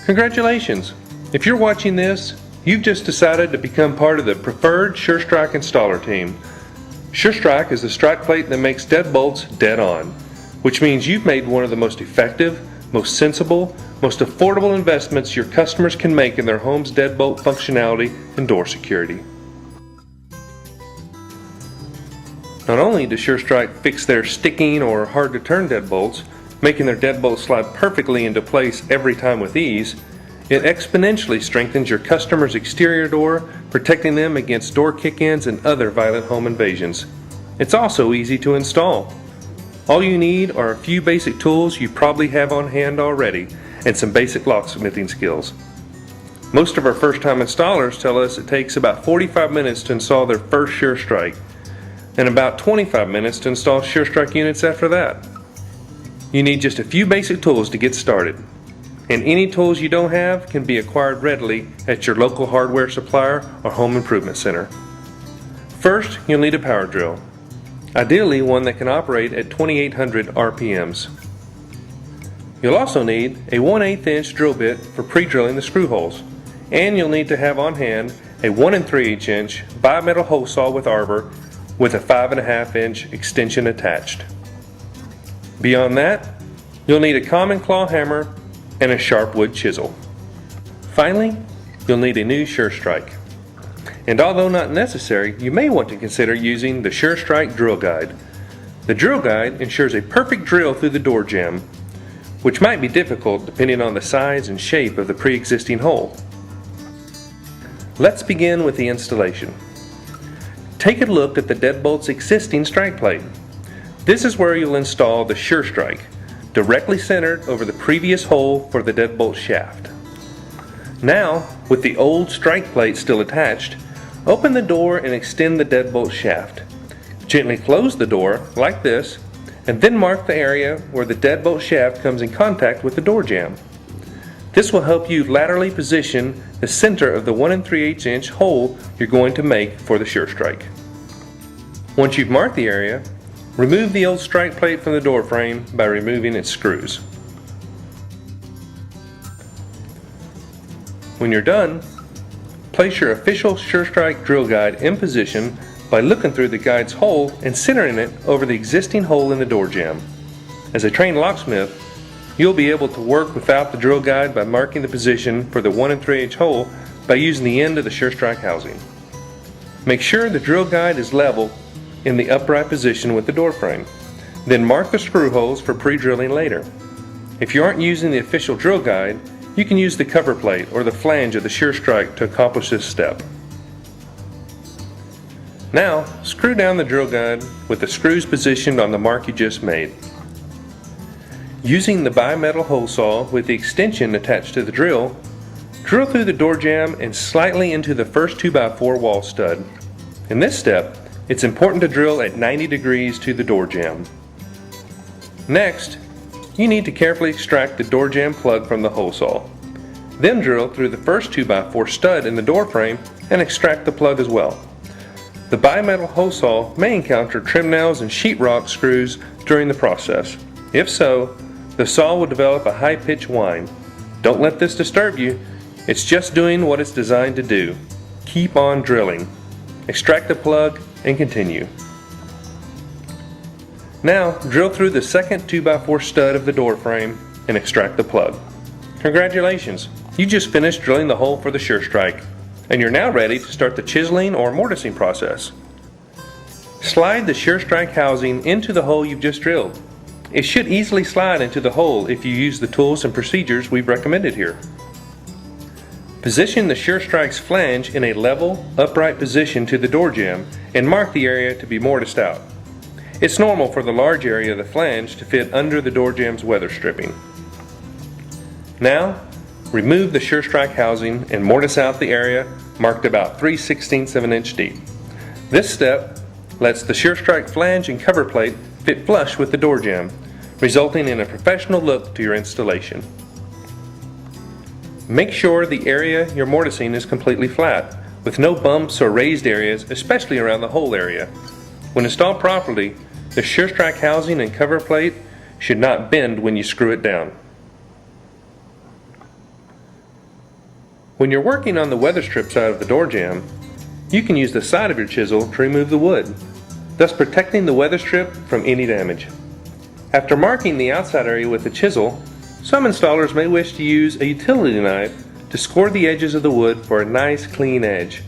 Congratulations! If you're watching this, you've just decided to become part of the preferred SureStrike installer team. SureStrike is the strike plate that makes deadbolts dead on, which means you've made one of the most effective, most sensible, most affordable investments your customers can make in their home's deadbolt functionality and door security. Not only does SureStrike fix their sticking or hard to turn deadbolts, making their deadbolts slide perfectly into place every time with ease, it exponentially strengthens your customer's exterior door, protecting them against door kick-ins and other violent home invasions. It's also easy to install. All you need are a few basic tools you probably have on hand already and some basic locksmithing skills. Most of our first-time installers tell us it takes about 45 minutes to install their first SureStrike and about 25 minutes to install SureStrike units after that. You need just a few basic tools to get started, and any tools you don't have can be acquired readily at your local hardware supplier or home improvement center. First, you'll need a power drill, ideally one that can operate at 2800 RPMs. You'll also need a 1/8 inch drill bit for pre-drilling the screw holes, and you'll need to have on hand a 1 3/8 inch bimetal hole saw with arbor with a 5.5 inch extension attached. Beyond that, you'll need a common claw hammer and a sharp wood chisel. Finally, you'll need a new SureStrike. And although not necessary, you may want to consider using the SureStrike Drill Guide. The Drill Guide ensures a perfect drill through the door jamb, which might be difficult depending on the size and shape of the pre-existing hole. Let's begin with the installation. Take a look at the deadbolt's existing strike plate. This is where you'll install the SureStrike, directly centered over the previous hole for the deadbolt shaft. Now, with the old strike plate still attached, open the door and extend the deadbolt shaft. Gently close the door, like this, and then mark the area where the deadbolt shaft comes in contact with the door jamb. This will help you laterally position the center of the 1 3/8 inch hole you're going to make for the SureStrike. Once you've marked the area, remove the old strike plate from the door frame by removing its screws. When you're done, place your official SureStrike drill guide in position by looking through the guide's hole and centering it over the existing hole in the door jamb. As a trained locksmith, you'll be able to work without the drill guide by marking the position for the 1 3/8 hole by using the end of the SureStrike housing. Make sure the drill guide is level in the upright position with the door frame. Then mark the screw holes for pre-drilling later. If you aren't using the official drill guide, you can use the cover plate or the flange of the SureStrike to accomplish this step. Now, screw down the drill guide with the screws positioned on the mark you just made. Using the bimetal hole saw with the extension attached to the drill, drill through the door jamb and slightly into the first 2x4 wall stud. In this step, it's important to drill at 90 degrees to the door jamb. Next, you need to carefully extract the door jamb plug from the hole saw. Then drill through the first 2x4 stud in the door frame and extract the plug as well. The bimetal hole saw may encounter trim nails and sheetrock screws during the process. If so, the saw will develop a high-pitched whine. Don't let this disturb you. It's just doing what it's designed to do. Keep on drilling. Extract the plug and continue. Now, drill through the second 2x4 stud of the door frame and extract the plug. Congratulations! You just finished drilling the hole for the SureStrike, and you're now ready to start the chiseling or mortising process. Slide the SureStrike housing into the hole you've just drilled. It should easily slide into the hole if you use the tools and procedures we've recommended here. Position the SureStrike's flange in a level, upright position to the door jamb and mark the area to be mortised out. It's normal for the large area of the flange to fit under the door jamb's weather stripping. Now, remove the SureStrike housing and mortise out the area marked about 3/16 of an inch deep. This step lets the SureStrike flange and cover plate fit flush with the door jamb, resulting in a professional look to your installation. Make sure the area you're mortising is completely flat, with no bumps or raised areas, especially around the hole area. When installed properly, the SureStrike housing and cover plate should not bend when you screw it down. When you're working on the weather strip side of the door jamb, you can use the side of your chisel to remove the wood, thus protecting the weather strip from any damage. After marking the outside area with the chisel, some installers may wish to use a utility knife to score the edges of the wood for a nice clean edge.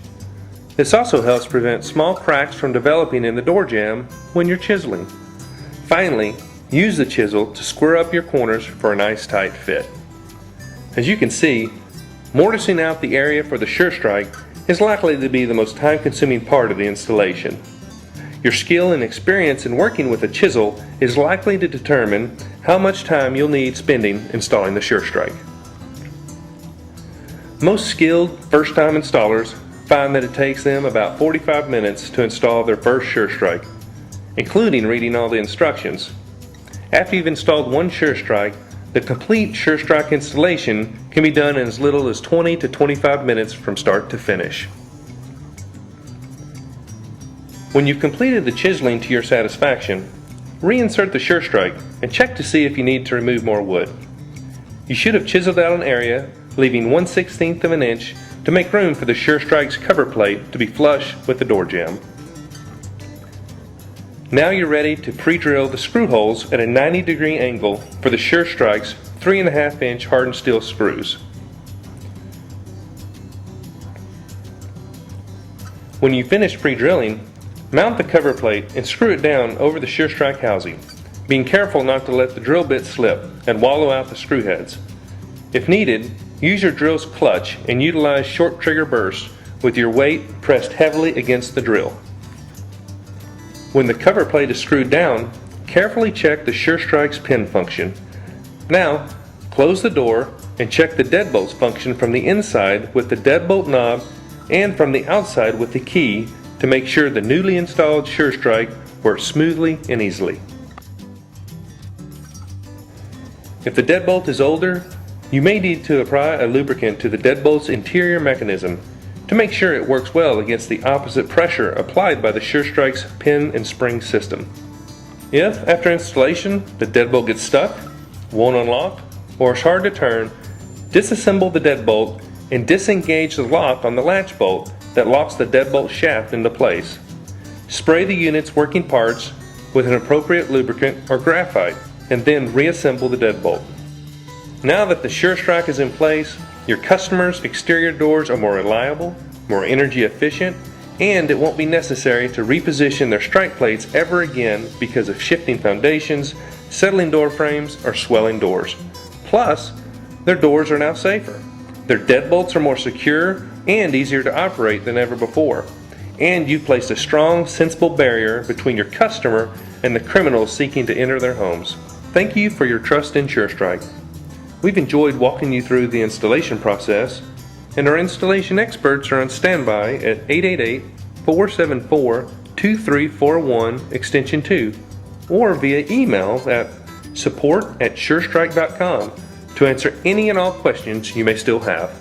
This also helps prevent small cracks from developing in the door jamb when you're chiseling. Finally, use the chisel to square up your corners for a nice tight fit. As you can see, mortising out the area for the sure strike is likely to be the most time-consuming part of the installation. Your skill and experience in working with a chisel is likely to determine how much time you'll need spending installing the sure strike. Most skilled first-time installers find that it takes them about 45 minutes to install their first sure strike, including reading all the instructions. After you've installed one sure strike, the complete sure strike installation can be done in as little as 20 to 25 minutes from start to finish. When you've completed the chiseling to your satisfaction, reinsert the sure strike and check to see if you need to remove more wood. You should have chiseled out an area, leaving 1/16 of an inch to make room for the sure strike's cover plate to be flush with the door jamb. Now you're ready to pre-drill the screw holes at a 90-degree angle for the sure strike's 3.5 inch hardened steel screws. When you finish pre-drilling, mount the cover plate and screw it down over the sure strike housing, being careful not to let the drill bit slip and wallow out the screw heads. If needed, use your drill's clutch and utilize short trigger bursts with your weight pressed heavily against the drill. When the cover plate is screwed down, carefully check the sure strike's pin function. Now, close the door and check the deadbolts function from the inside with the deadbolt knob and from the outside with the key to make sure the newly installed sure strike works smoothly and easily. If the deadbolt is older, you may need to apply a lubricant to the deadbolt's interior mechanism to make sure it works well against the opposite pressure applied by the sure strike's pin and spring system. If, after installation, the deadbolt gets stuck, won't unlock, or is hard to turn, disassemble the deadbolt and disengage the lock on the latch bolt that locks the deadbolt shaft into place. Spray the unit's working parts with an appropriate lubricant or graphite and then reassemble the deadbolt. Now that the sure strike is in place, your customers' exterior doors are more reliable, more energy efficient, and it won't be necessary to reposition their strike plates ever again because of shifting foundations, settling door frames, or swelling doors. Plus, their doors are now safer. Their deadbolts are more secure and easier to operate than ever before. And you've placed a strong, sensible barrier between your customer and the criminals seeking to enter their homes. Thank you for your trust in SureStrike. We've enjoyed walking you through the installation process, and our installation experts are on standby at 888-474-2341 extension 2 or via email at support@surestrike.com to answer any and all questions you may still have.